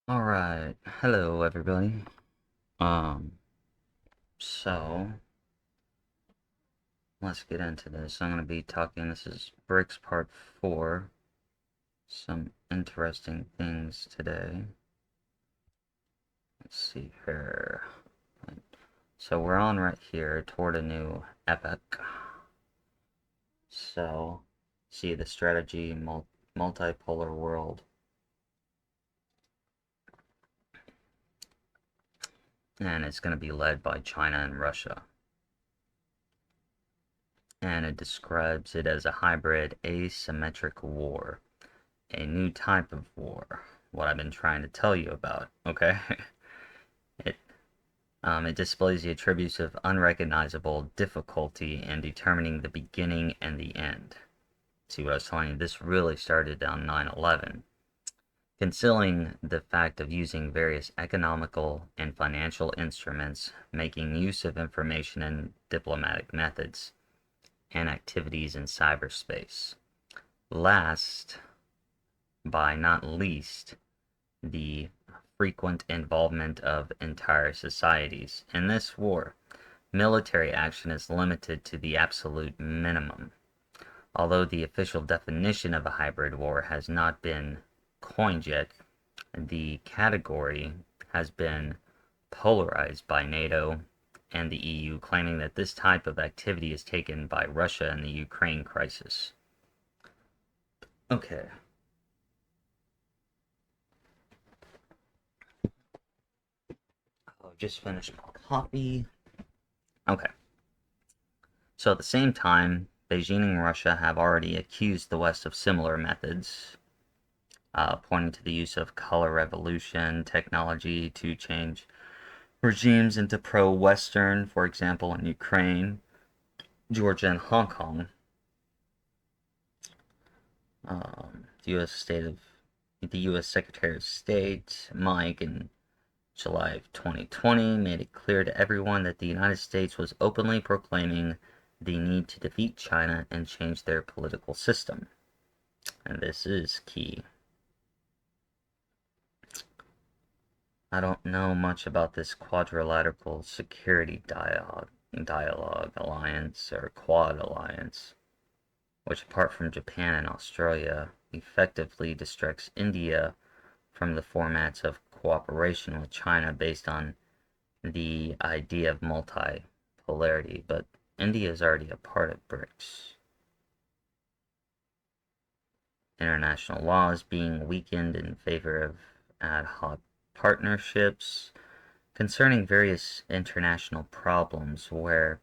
Alright, hello everybody. Um, so let's get into this. I'm gonna be talking, this is Brics Part 4. Some interesting things today. Let's see here. So we're on right here toward a new epoch. So, see the strategy, multipolar world. And it's gonna be led by China and Russia. And it describes it as a hybrid asymmetric war. A new type of war. What I've been trying to tell you about, okay? it it displays the attributes of unrecognizable difficulty in determining the beginning and the end. See what I was telling you? This really started on 9/11. Concealing the fact of using various economical and financial instruments, making use of information and diplomatic methods, and activities in cyberspace. Last, by not least, the frequent involvement of entire societies. In this war, military action is limited to the absolute minimum. Although the official definition of a hybrid war has not been coined yet, the category has been polarized by NATO and the EU, claiming that this type of activity is taken by Russia in the Ukraine crisis. Okay. I'll just finish my coffee. Okay. So at the same time, Beijing and Russia have already accused the West of similar methods, pointing to the use of color revolution technology to change regimes into pro-Western, for example, in Ukraine, Georgia, and Hong Kong. The U.S. Secretary of State Mike in July of 2020 made it clear to everyone that the United States was openly proclaiming the need to defeat China and change their political system. And this is key. I don't know much about this quadrilateral security dialogue alliance or Quad alliance, which apart from Japan and Australia, effectively distracts India from the formats of cooperation with China based on the idea of multipolarity, but India is already a part of Brics. International law is being weakened in favor of ad hoc partnerships concerning various international problems where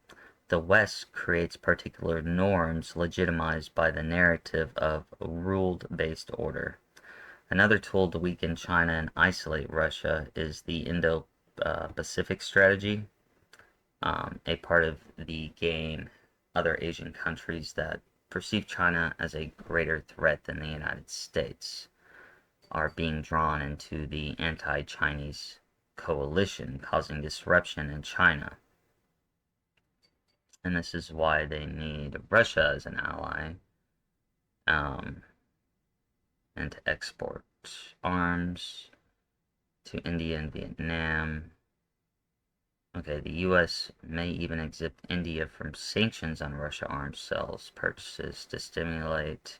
the West creates particular norms legitimized by the narrative of rule-based order. Another tool to weaken China and isolate Russia is the Indo-Pacific strategy, a part of the game other Asian countries that perceive China as a greater threat than the United States are being drawn into the anti-Chinese coalition, causing disruption in China. And this is why they need Russia as an ally, and to export arms to India and Vietnam. Okay, the U.S. may even exempt India from sanctions on Russia arms sales purchases to stimulate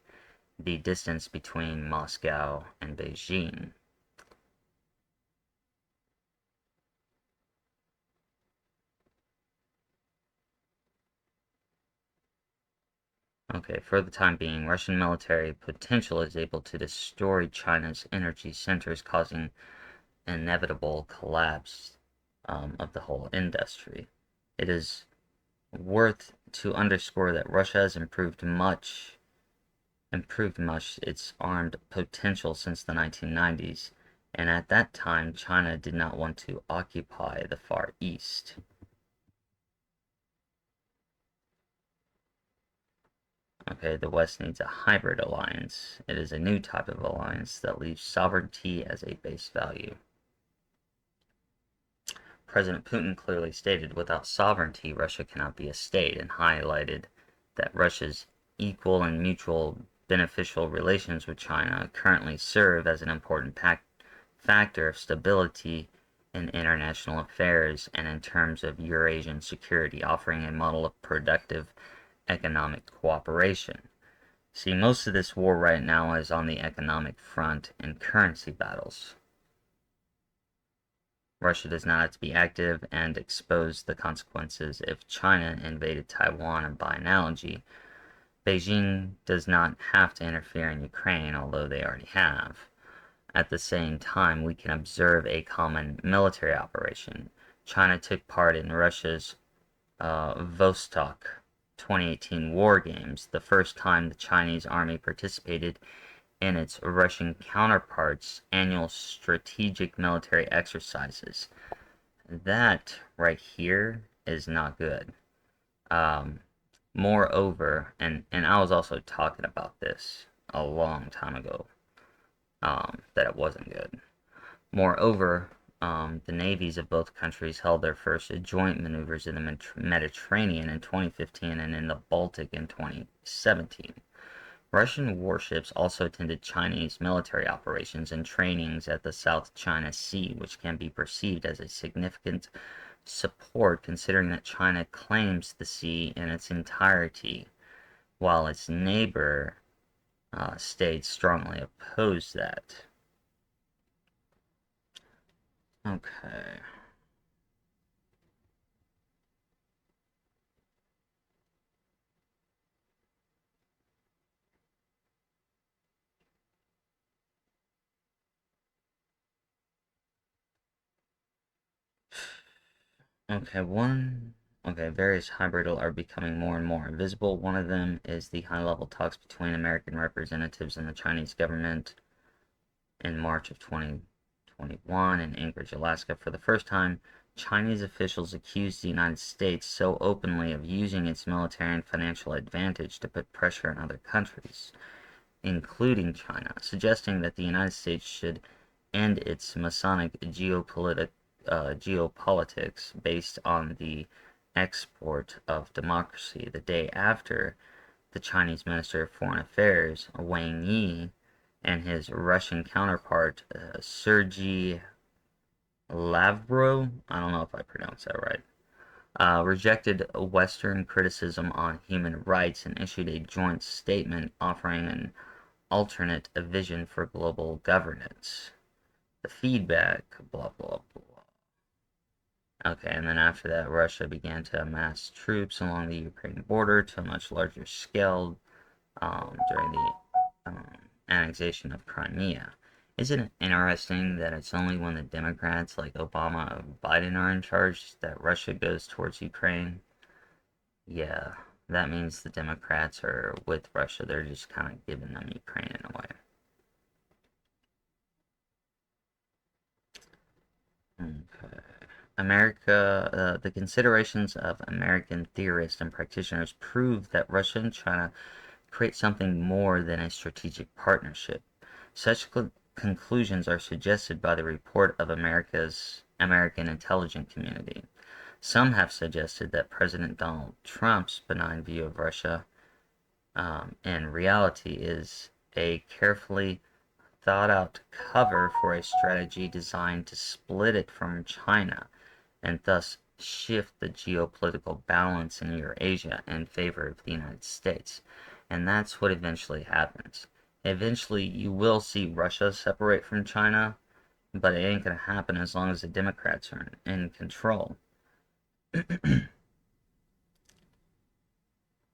the distance between Moscow and Beijing. Okay, for the time being, Russian military potential is able to destroy China's energy centers, causing inevitable collapse of the whole industry. It is worth to underscore that Russia has improved much its armed potential since the 1990s, and at that time China did not want to occupy the Far East. Okay, the West needs a hybrid alliance. It is a new type of alliance that leaves sovereignty as a base value. President Putin clearly stated without sovereignty, Russia cannot be a state, and highlighted that Russia's equal and mutual beneficial relations with China currently serve as an important factor of stability in international affairs and in terms of Eurasian security, offering a model of productive economic cooperation. See, most of this war right now is on the economic front and currency battles. Russia does not have to be active and expose the consequences if China invaded Taiwan, and by analogy, Beijing does not have to interfere in Ukraine, although they already have. At the same time, we can observe a common military operation. China took part in Russia's Vostok 2018 War Games, the first time the Chinese army participated in its Russian counterpart's annual strategic military exercises. That right here is not good. Um, Moreover, and I was also talking about this a long time ago, that it wasn't good. Moreover, the navies of both countries held their first joint maneuvers in the Mediterranean in 2015 and in the Baltic in 2017. Russian warships also attended Chinese military operations and trainings at the South China Sea, which can be perceived as a significant support considering that China claims the sea in its entirety, while its neighbor states strongly oppose that. Okay. Various hybrid are becoming more and more visible. One of them is the high-level talks between American representatives and the Chinese government in March of 2021 in Anchorage, Alaska. For the first time, Chinese officials accused the United States so openly of using its military and financial advantage to put pressure on other countries, including China, suggesting that the United States should end its Masonic geopolitics based on the export of democracy. The day after, the Chinese Minister of Foreign Affairs, Wang Yi, and his Russian counterpart, Sergei Lavrov, I don't know if I pronounced that right, rejected Western criticism on human rights and issued a joint statement offering an alternate vision for global governance. The feedback, blah, blah, blah. Okay, and then after that, Russia began to amass troops along the Ukraine border to a much larger scale during the annexation of Crimea. Isn't it interesting that it's only when the Democrats like Obama or Biden are in charge that Russia goes towards Ukraine? Yeah, that means the Democrats are with Russia. They're just kind of giving them Ukraine in a way. Okay. The considerations of American theorists and practitioners prove that Russia and China create something more than a strategic partnership. Such conclusions are suggested by the report of American intelligence community. Some have suggested that President Donald Trump's benign view of Russia, in reality, is a carefully thought out cover for a strategy designed to split it from China and thus shift the geopolitical balance in Eurasia in favor of the United States. And that's what eventually happens. Eventually, you will see Russia separate from China, but it ain't going to happen as long as the Democrats are in control.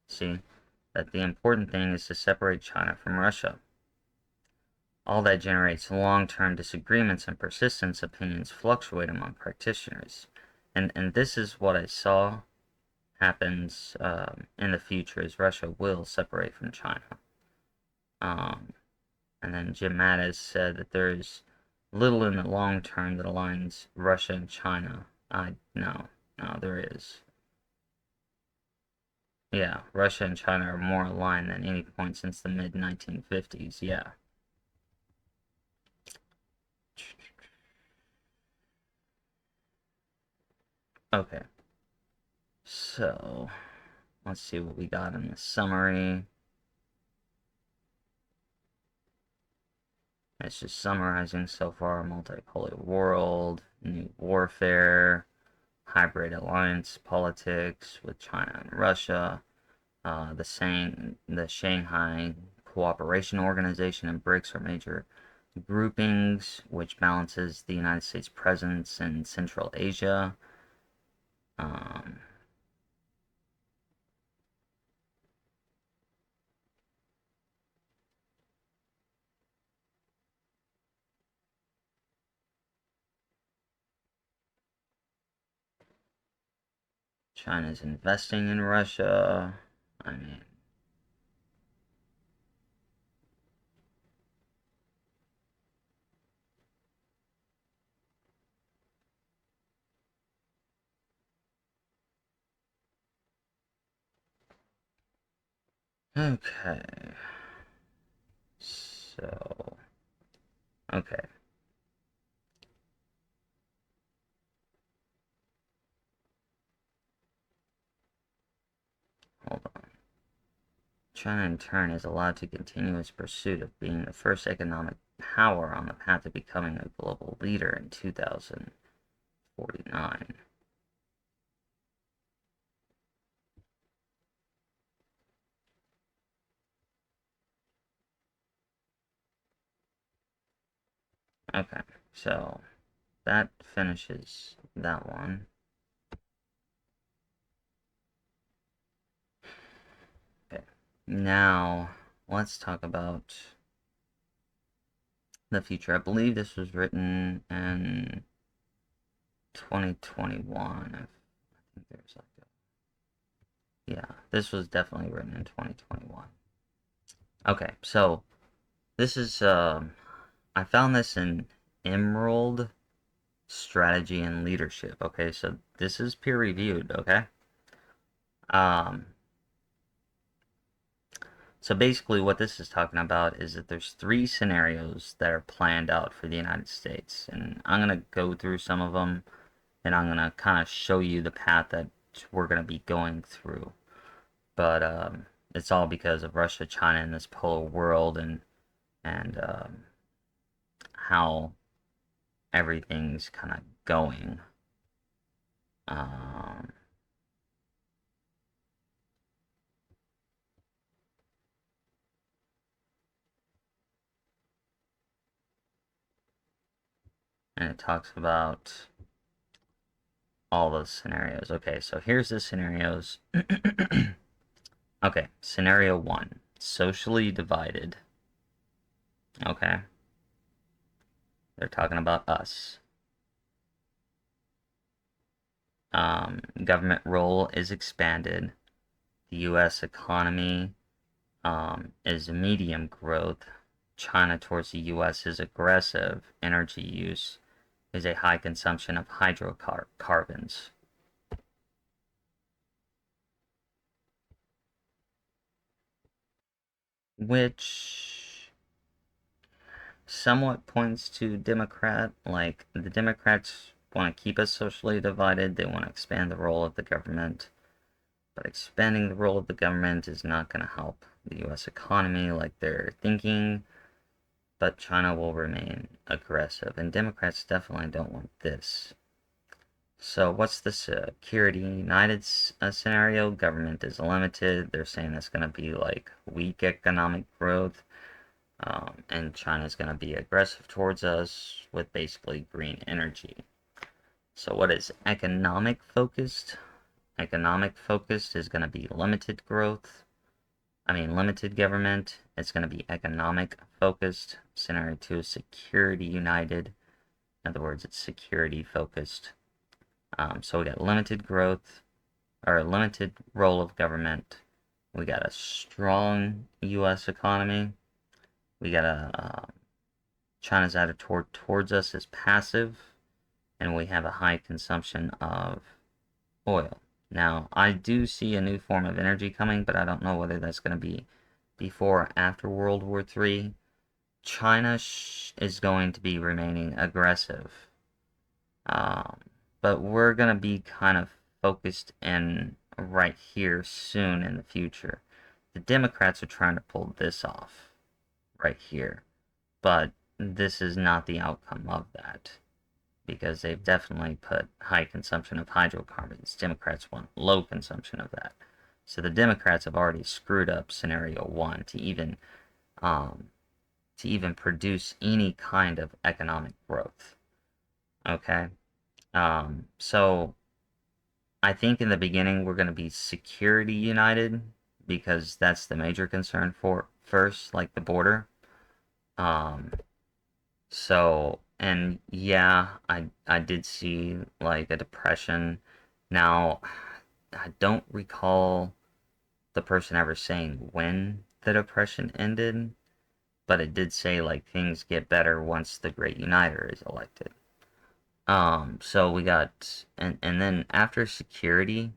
See, that the important thing is to separate China from Russia. All that generates long-term disagreements and persistence. Opinions fluctuate among practitioners. And this is what I saw happens in the future is Russia will separate from China. And then Jim Mattis said that there is little in the long term that aligns Russia and China. No, there is. Yeah, Russia and China are more aligned than any point since the mid-1950s, yeah. Okay, so let's see what we got in the summary. It's just summarizing so far: multipolar world, new warfare, hybrid alliance politics with China and Russia, the Shanghai Cooperation Organization and Brics are major groupings, which balances the United States' presence in Central Asia. Um, China's investing in Russia. I mean, okay. So, okay. Hold on. China, in turn, is allowed to continue its pursuit of being the first economic power on the path to becoming a global leader in 2049. Okay, so that finishes that one. Okay, now let's talk about the future. I believe this was written in 2021. I think there's like yeah, this was definitely written in 2021. Okay, so this is I found this in Emerald Strategy and Leadership. Okay, so this is peer reviewed. Okay, um, so basically, what this is talking about is that there's three scenarios that are planned out for the United States, and I'm gonna go through some of them, and I'm gonna kind of show you the path that we're gonna be going through. But it's all because of Russia, China, and this polar world, and how everything's kind of going. Um, and it talks about all those scenarios. Okay, so here's the scenarios. Okay, scenario one: socially divided. Okay, they're talking about us. Government role is expanded. The U.S. economy is medium growth. China towards the U.S. is aggressive. Energy use is a high consumption of hydrocarbons, which somewhat points to Democrat. Like, the Democrats want to keep us socially divided. They want to expand the role of the government. But expanding the role of the government is not going to help the U.S. economy like they're thinking. But China will remain aggressive, and Democrats definitely don't want this. So what's the security united scenario? Government is limited. They're saying it's going to be like weak economic growth, and China's going to be aggressive towards us with basically green energy. So what is economic focused? Economic focused is going to be limited growth. Limited government. It's going to be economic focused. Scenario 2 is security united. In other words, it's security focused. So we got limited growth, or limited role of government. We got a strong U.S. economy. We got China's attitude towards us is passive, and we have a high consumption of oil. Now, I do see a new form of energy coming, but I don't know whether that's going to be before or after World War III. China is going to be remaining aggressive. Um, but we're going to be kind of focused in right here soon in the future. The Democrats are trying to pull this off right here. But this is not the outcome of that because they've definitely put high consumption of hydrocarbons. Democrats want low consumption of that. So the Democrats have already screwed up scenario one um, to even produce any kind of economic growth. Okay, so I think in the beginning we're going to be security united because that's the major concern for first, like the border. Um, so and yeah, I did see like a depression. Now I don't recall the person ever saying when the depression ended, but it did say like things get better once the Great Uniter is elected. So we got and then after security,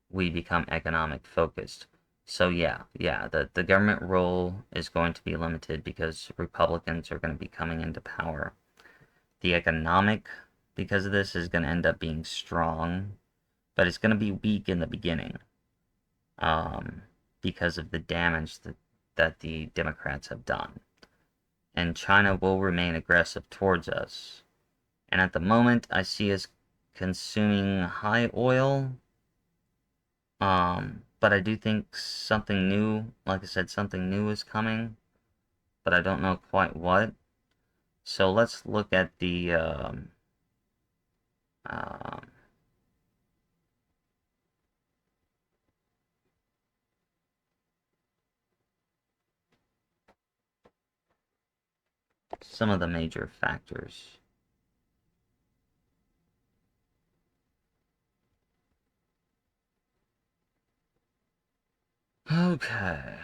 we become economic focused. So yeah, the government role is going to be limited because Republicans are going to be coming into power. The economic, because of this, is going to end up being strong, but it's going to be weak in the beginning, um, because of the damage that the Democrats have done. And China will remain aggressive towards us. And at the moment, I see us consuming high oil. But I do think something new, like I said, something new is coming, but I don't know quite what. So let's look at the um, some of the major factors. Okay.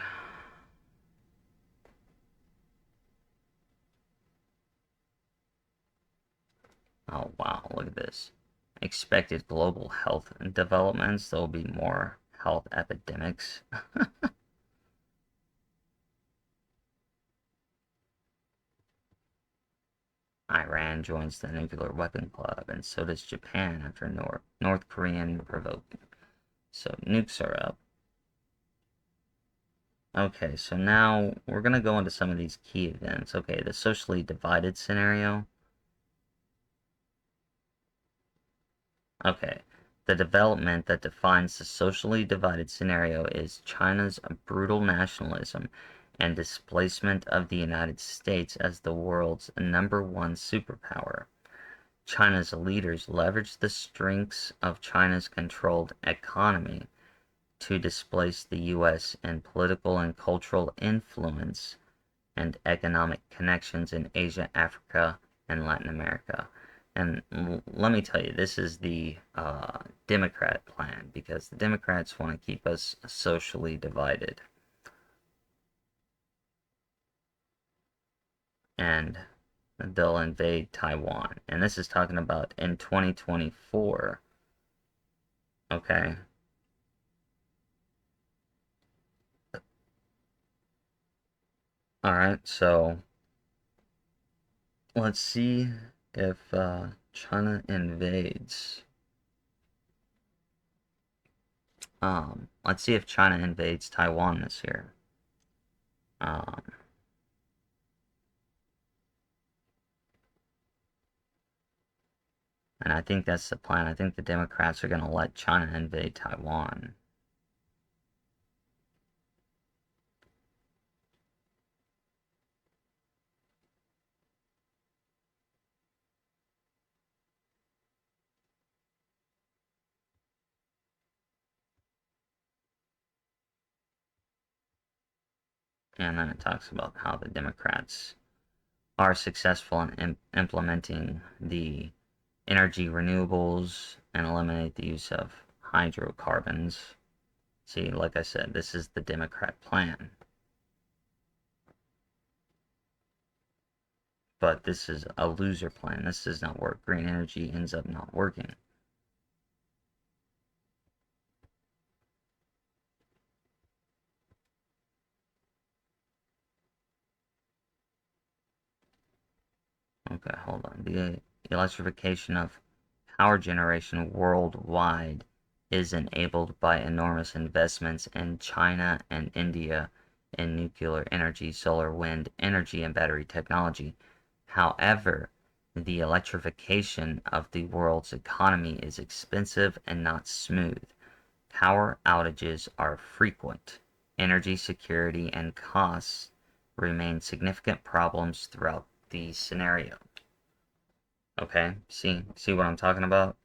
Oh wow, look at this. Expected global health developments. There will be more health epidemics. Iran joins the nuclear weapon club, and so does Japan after North Korean provoking. So nukes are up. Okay, so now we're gonna go into some of these key events. Okay, the socially divided scenario. Okay, the development that defines the socially divided scenario is China's brutal nationalism and displacement of the United States as the world's #1 superpower. China's leaders leverage the strengths of China's controlled economy to displace the US in political and cultural influence and economic connections in Asia, Africa, and Latin America. And let me tell you, this is the Democrat plan because the Democrats want to keep us socially divided. And they'll invade Taiwan. And this is talking about in 2024. Okay. All right. So let's see if China invades. Let's see if China invades Taiwan this year. Um, and I think that's the plan. I think the Democrats are going to let China invade Taiwan. And then it talks about how the Democrats are successful in implementing the energy renewables and eliminate the use of hydrocarbons. See, like I said, this is the Democrat plan. But this is a loser plan. This does not work. Green energy ends up not working. Okay, hold on. The electrification of power generation worldwide is enabled by enormous investments in China and India in nuclear energy, solar, wind energy, and battery technology. However, the electrification of the world's economy is expensive and not smooth. Power outages are frequent. Energy security and costs remain significant problems throughout the scenario. Okay, see what I'm talking about?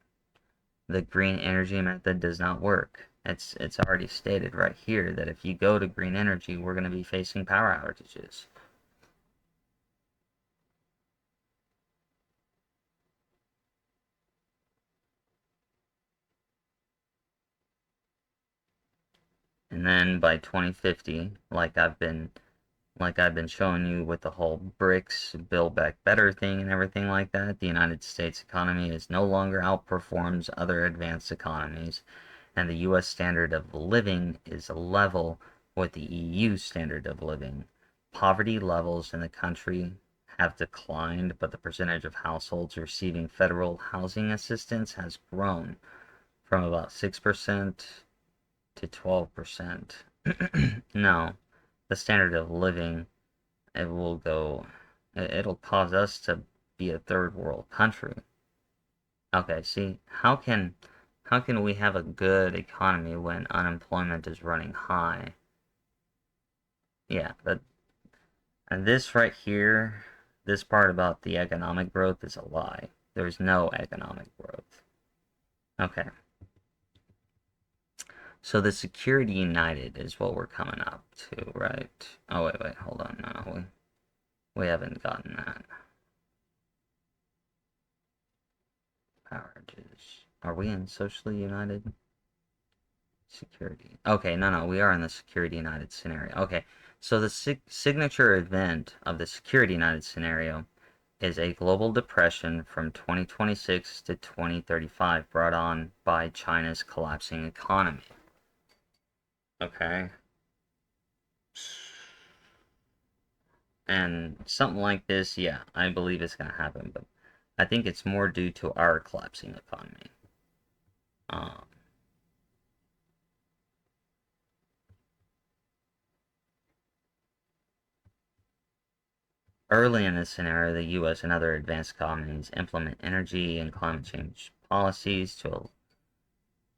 The green energy method does not work. It's already stated right here that if you go to green energy, we're going to be facing power outages. And then by 2050, like I've been showing you with the whole Brics Build Back Better thing and everything like that, the United States economy is no longer outperforms other advanced economies, and the US standard of living is level with the EU standard of living. Poverty levels in the country have declined, but the percentage of households receiving federal housing assistance has grown from about 6% to 12%. No, the standard of living, it will go, it'll cause us to be a third world country. Okay, see, how can we have a good economy when unemployment is running high? Yeah, but and this right here, this part about the economic growth is a lie. There's no economic growth. Okay, so the Security United is what we're coming up to, right? Oh wait, hold on, no, we haven't gotten that. Powerages. Are we in Socially United? Security. Okay, no, we are in the Security United scenario. Okay, so the signature event of the Security United scenario is a global depression from 2026 to 2035 brought on by China's collapsing economy. Okay, and something like this, yeah, I believe it's going to happen, but I think it's more due to our collapsing economy. Um, Early in this scenario, the US and other advanced economies implement energy and climate change policies to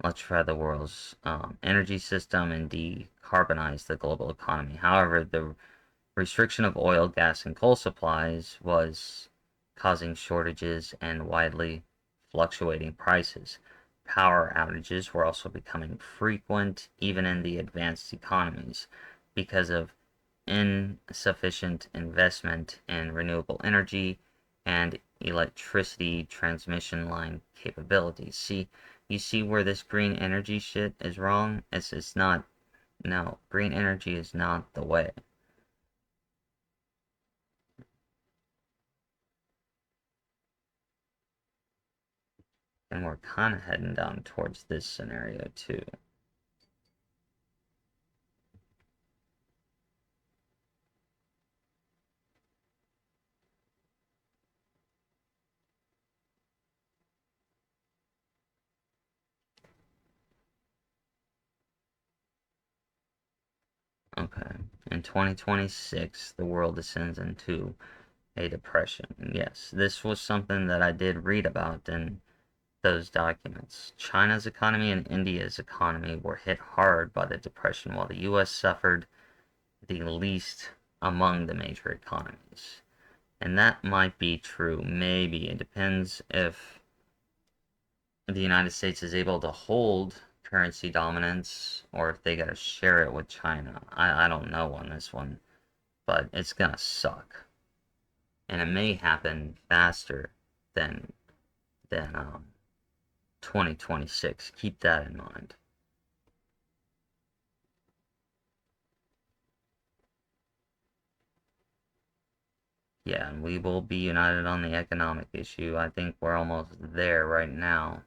electrify the world's energy system and decarbonize the global economy. However, the restriction of oil, gas, and coal supplies was causing shortages and widely fluctuating prices. Power outages were also becoming frequent, even in the advanced economies, because of insufficient investment in renewable energy and electricity transmission line capabilities. You see where this green energy shit is wrong? It's not, no, green energy is not the way. And we're kind of heading down towards this scenario too. Okay. In 2026, the world descends into a depression. Yes, this was something that I did read about in those documents. China's economy and India's economy were hit hard by the depression, while the US suffered the least among the major economies. And that might be true. Maybe. It depends if the United States is able to hold currency dominance or if they got to share it with China. I don't know on this one, but it's going to suck. And it may happen faster than than 2026. Keep that in mind. Yeah, and we will be united on the economic issue. I think we're almost there right now.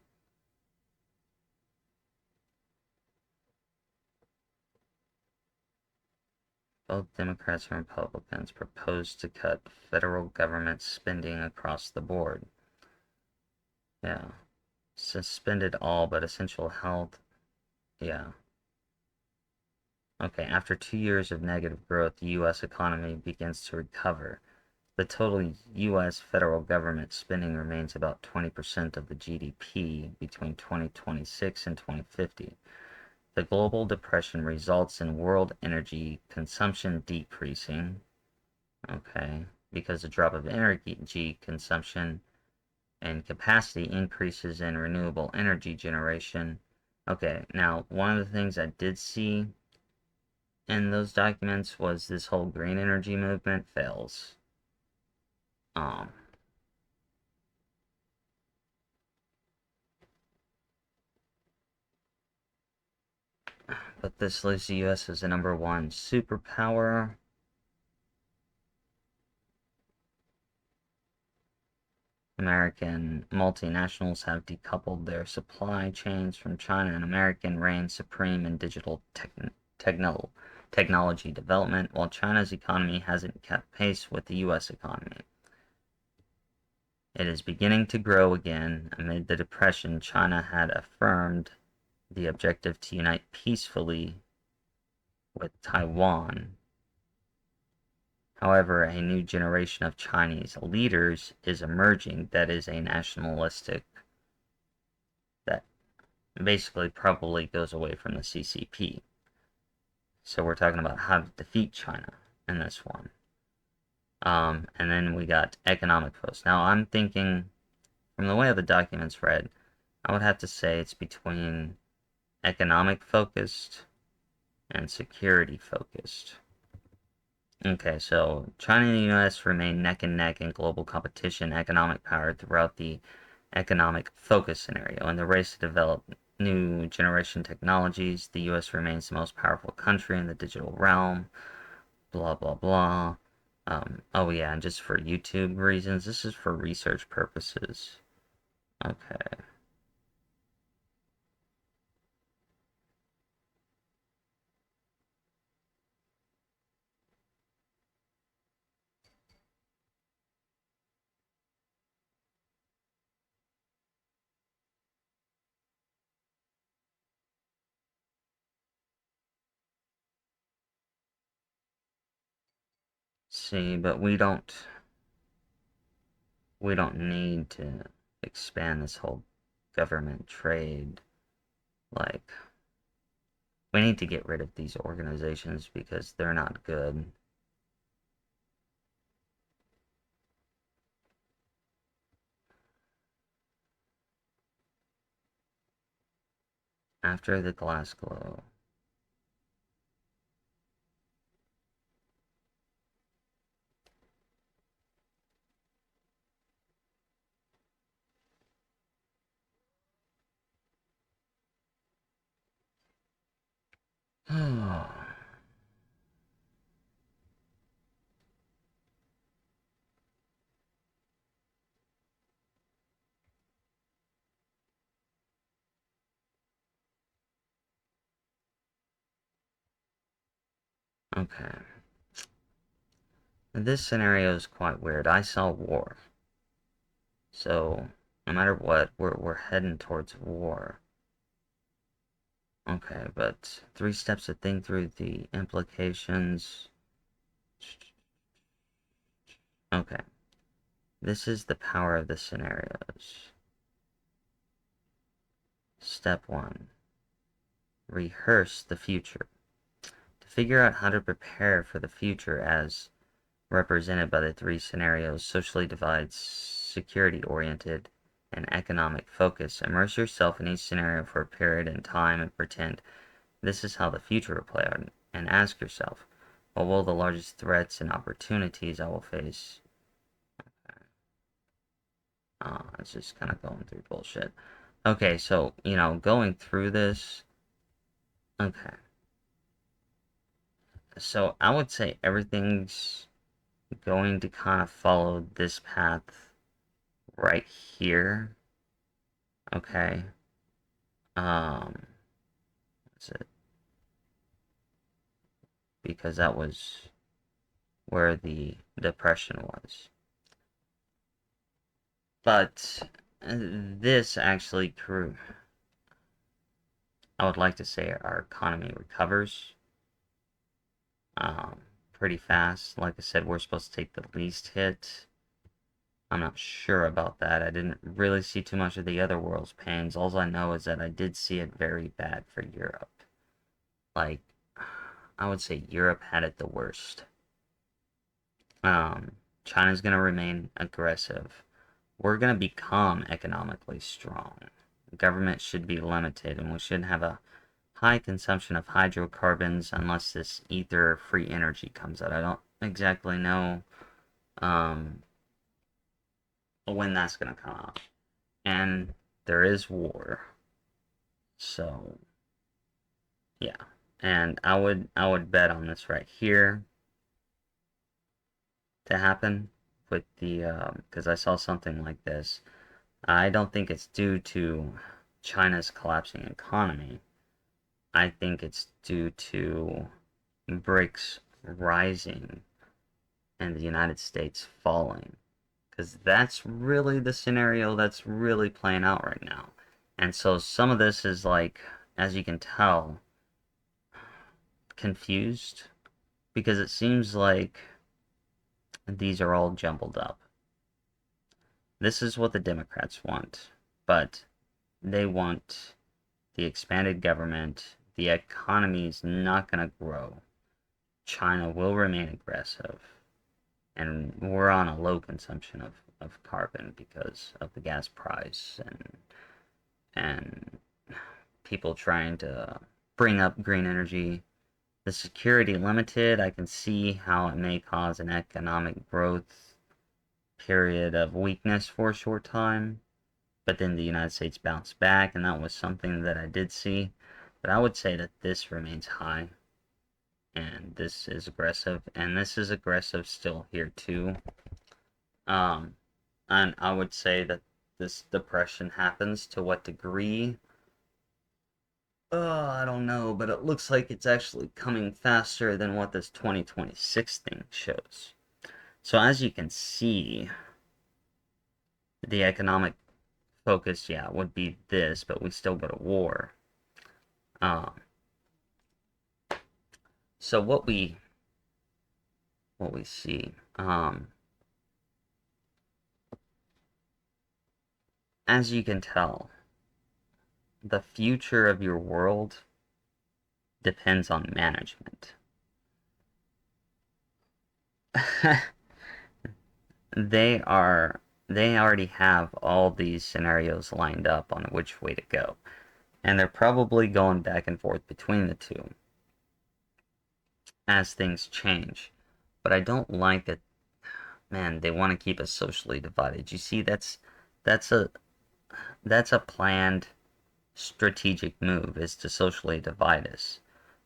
Both Democrats and Republicans propose to cut federal government spending across the board. Yeah. Suspended all but essential health. Yeah. Okay, after 2 years of negative growth, the U.S. economy begins to recover. The total U.S. federal government spending remains about 20% of the GDP between 2026 and 2050. The global depression results in world energy consumption decreasing, okay, because the drop of energy consumption and capacity increases in renewable energy generation. Okay, now one of the things I did see in those documents was this whole green energy movement fails. Um, but this leaves the U.S. as the number one superpower. American multinationals have decoupled their supply chains from China, and American reigns supreme in digital technology development, while China's economy hasn't kept pace with the U.S. economy. It is beginning to grow again. Amid the depression, China had affirmed the objective to unite peacefully with Taiwan. However, a new generation of Chinese leaders is emerging that is a nationalistic, that basically probably goes away from the CCP. So we're talking about how to defeat China in this one. And then we got economic focus. Now I'm thinking, from the way the documents read, I would have to say it's between economic focused and security focused. Okay, so China and the US remain neck and neck in global competition, economic power throughout the economic focus scenario. In the race to develop new generation technologies, the US remains the most powerful country in the digital realm. Blah, blah, blah. Oh, yeah, and just for YouTube reasons, this is for research purposes. Okay. See, but we don't need to expand this whole government trade. Like, we need to get rid of these organizations because they're not good. After the glass glow. Okay. This scenario is quite weird. I saw war. So, no matter what, we're heading towards war. Okay, but 3 steps to think through the implications. Okay, this is the power of the scenarios. Step 1. Rehearse the future. To figure out how to prepare for the future as represented by the 3 scenarios: socially divided, security-oriented, and economic focus. Immerse yourself in each scenario for a period in time and pretend this is how the future will play out, and ask yourself, what will the largest threats and opportunities I will face? It's just kind of going through bullshit. Okay, so, going through this, okay. So I would say everything's going to kind of follow this path right here. Okay. That's it. Because that was where the depression was. But this actually, I would like to say our economy recovers. um, pretty fast. Like I said, we're supposed to take the least hit. I'm not sure about that. I didn't really see too much of the other world's pains. All I know is that I did see it very bad for Europe. Like, I would say Europe had it the worst. Um, China's going to remain aggressive. We're going to become economically strong. The government should be limited, and we shouldn't have a high consumption of hydrocarbons unless this ether free energy comes out. I don't exactly know um, when that's going to come out. And there is war. So, yeah. And I would bet on this right here to happen with the because I saw something like this. I don't think it's due to China's collapsing economy. I think it's due to Brics rising and the United States falling. Because that's really the scenario that's really playing out right now. And so some of this is like, as you can tell, confused. Because it seems like these are all jumbled up. This is what the Democrats want. But they want the expanded government. The economy is not going to grow. China will remain aggressive. And we're on a low consumption of carbon because of the gas price and people trying to bring up green energy. The security limited, I can see how it may cause an economic growth period of weakness for a short time, but then the United States bounced back, and that was something that I did see. But I would say that this remains high, and this is aggressive, and this is aggressive still here too. Um, and I would say that this depression happens to what degree? I don't know, but it looks like it's actually coming faster than what this 2026 thing shows. So as you can see, the economic focus, yeah, would be this, but we still go to war. Um, so what we see, as you can tell, the future of your world depends on management. they are they already have all these scenarios lined up on which way to go. And they're probably going back and forth between the two as things change. But I don't like that, man, they want to keep us socially divided. You see, that's a that's a planned strategic move, is to socially divide us.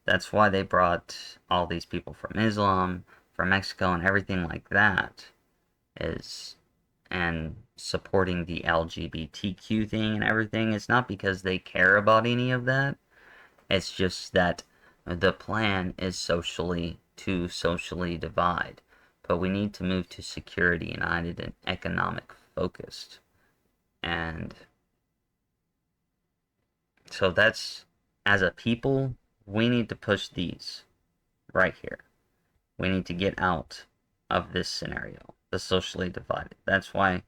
That's why they brought all these people from Islam, from Mexico and everything like that, is and supporting the LGBTQ thing and everything. It's not because they care about any of that. It's just that the plan is socially divide. But we need to move to security united and economic focused. And so that's, as a people, we need to push these right here. We need to get out of this scenario, the socially divided. That's why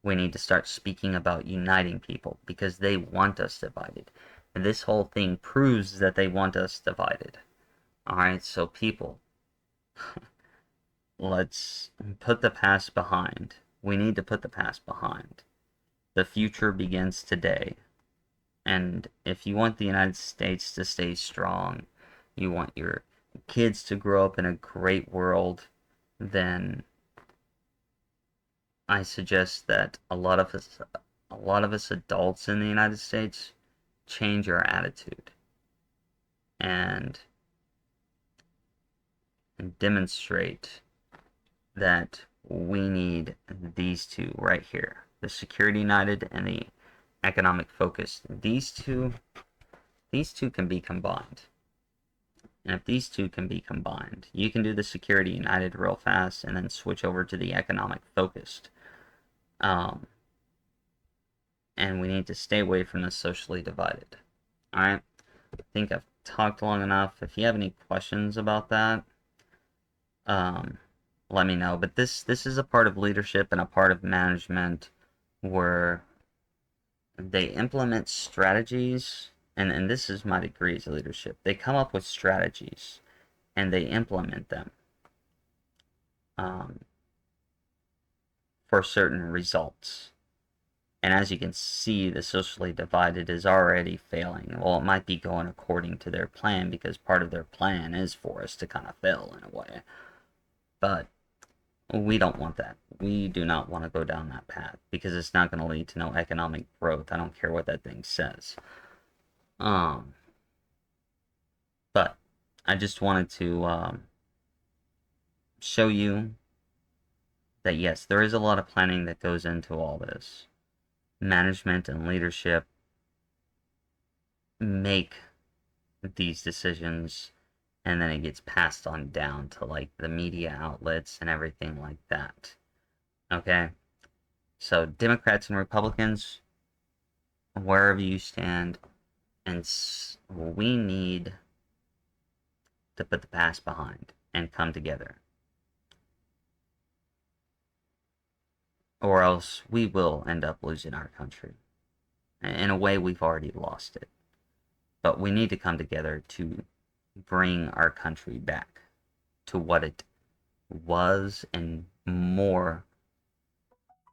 we need to start speaking about uniting people, because they want us divided. And this whole thing proves that they want us divided. Alright, so people, let's put the past behind. We need to put the past behind. The future begins today. And if you want the United States to stay strong, you want your kids to grow up in a great world, then I suggest that a lot of us adults in the United States change our attitude and demonstrate that we need these two right here, the security united and the economic focus. These two can be combined. And if these two can be combined, you can do the security united real fast and then switch over to the economic focused. Um, and we need to stay away from the socially divided. Alright? I think I've talked long enough. If you have any questions about that, um, let me know. But this is a part of leadership and a part of management where they implement strategies, and this is my degree as leadership. They come up with strategies and they implement them um, for certain results. And as you can see, the socially divided is already failing. Well, it might be going according to their plan because part of their plan is for us to kind of fail in a way. But we don't want that. We do not want to go down that path because it's not going to lead to no economic growth. I don't care what that thing says. Um, but I just wanted to show you that yes, there is a lot of planning that goes into all this. Management and leadership make these decisions and then it gets passed on down to like the media outlets and everything like that. Okay? So Democrats and Republicans, wherever you stand, and we need to put the past behind and come together. Or else we will end up losing our country. In a way, we've already lost it. But we need to come together to bring our country back to what it was and more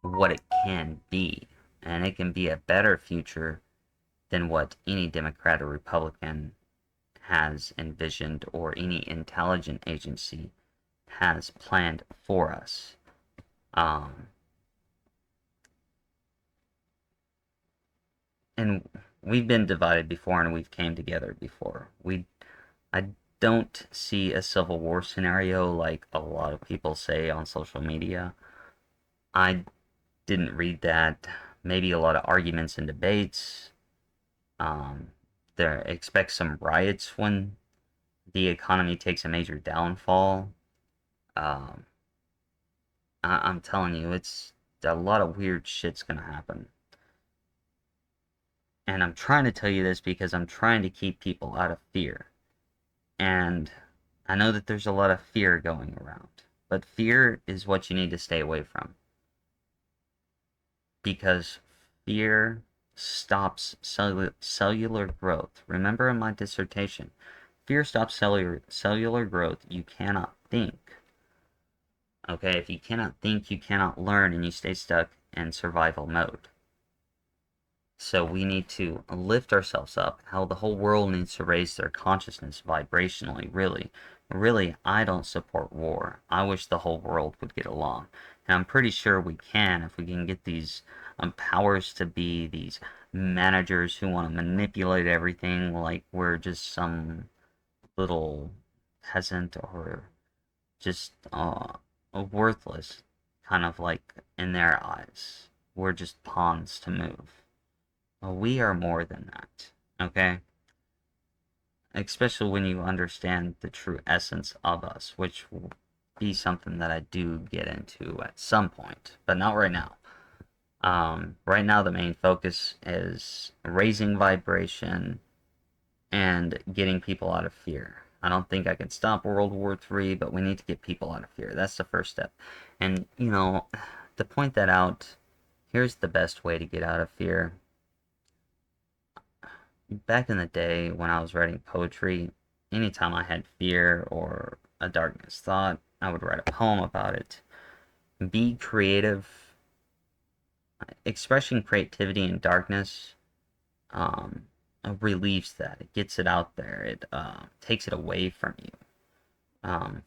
what it can be. And it can be a better future than what any Democrat or Republican has envisioned or any intelligent agency has planned for us. Um, and we've been divided before and we've came together before. I don't see a civil war scenario like a lot of people say on social media. I didn't read that. Maybe a lot of arguments and debates. Um, there expect some riots when the economy takes a major downfall. Um, I'm telling you, it's a lot of weird shit's gonna happen. And I'm trying to tell you this because I'm trying to keep people out of fear. And I know that there's a lot of fear going around, but fear is what you need to stay away from because fear stops cellular growth. Remember in my dissertation, fear stops cellular growth. You cannot think. Okay, if you cannot think, you cannot learn, and you stay stuck in survival mode. So we need to lift ourselves up. How the whole world needs to raise their consciousness vibrationally, really. Really, I don't support war. I wish the whole world would get along. And I'm pretty sure we can if we can get these powers to be these managers who want to manipulate everything like we're just some little peasant or just worthless, kind of like in their eyes. We're just pawns to move. Well, we are more than that, okay? Especially when you understand the true essence of us, which will be something that I do get into at some point, but not right now. Right now, the main focus is raising vibration and getting people out of fear. I don't think I can stop World War III, but we need to get people out of fear. That's the first step. And, to point that out, here's the best way to get out of fear. Back in the day when I was writing poetry, anytime I had fear or a darkness thought, I would write a poem about it. Be creative. Expressing creativity in darkness um, relieves that. It gets it out there. It takes it away from you.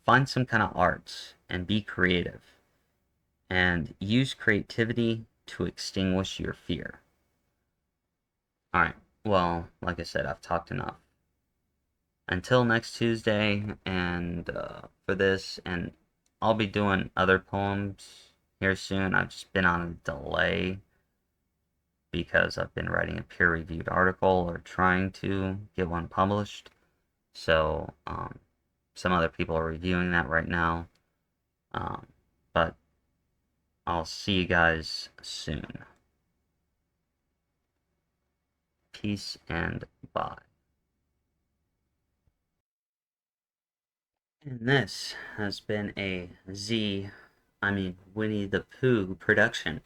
Find some kind of arts and be creative. And use creativity to extinguish your fear. Alright, well, like I said, I've talked enough. Until next Tuesday, and for this, and I'll be doing other poems here soon. I've just been on a delay because I've been writing a peer-reviewed article or trying to get one published. So, some other people are reviewing that right now. But I'll see you guys soon. Peace and bye. And this has been a Winnie the Pooh production.